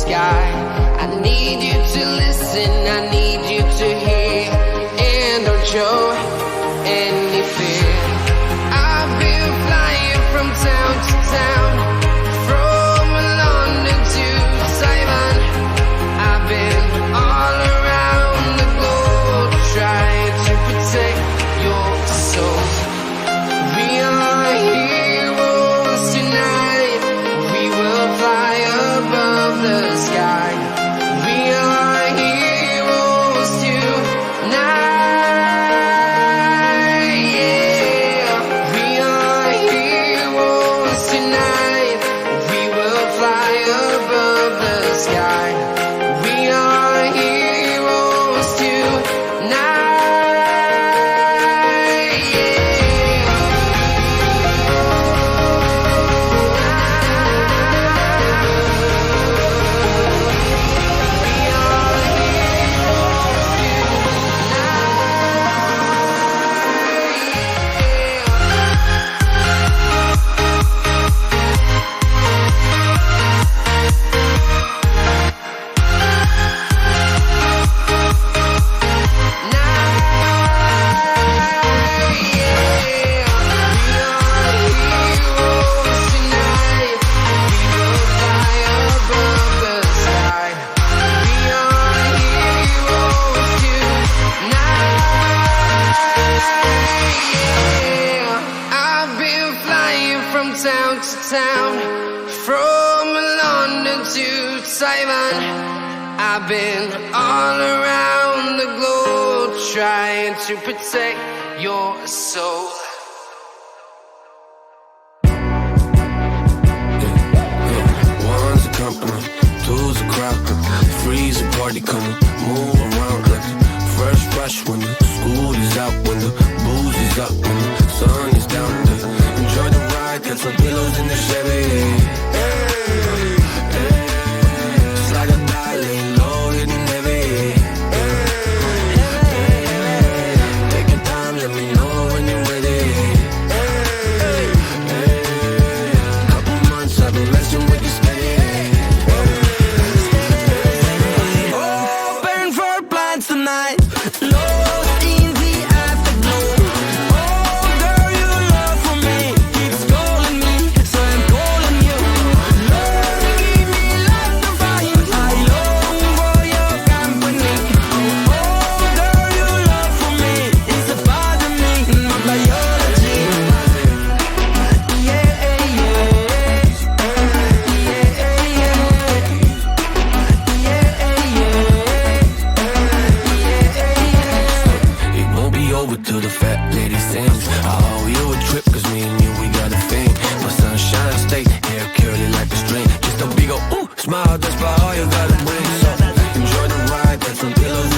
sky. I need you to listen, I need you to hear, and don't show any fear. I've been flying from town to town, from London to Taiwan. I've been all around the globe trying to protect your soul. We are heroes tonight, we will fly above the sky. We are heroes tonight, yeah. We are heroes tonight, we will fly above the sky. We are heroes tonight, yeah. Town to town, from London to Taiwan. I've been all around the globe trying to protect your soul. One's a company, two's a crowd, three's a party coming, move around like fresh when the school is out, when the booze is up, when the sun is down. Enjoy the ride, got some pillows in the Chevy. Hey, hey, it's like a darling, loaded and heavy. Hey, hey, take your time, let me know when you're ready. Hey, hey, couple months I've been messing with you steady. Open for plans tonight. Lost in the afterglow. Oh, girl, your love for me keeps calling me, so I'm calling you. Lord, give me lots of fire. I long for your company. Oh, girl, your love for me is a part of me, my biology. Yeah, yeah, it won't be over till the fat lady sings. I owe you a trip, cause me and you, we got a thing. My sunshine state, hair curly like a string. Just a big ol' ooh, smile, that's about all you gotta bring. So enjoy the ride, got some pillows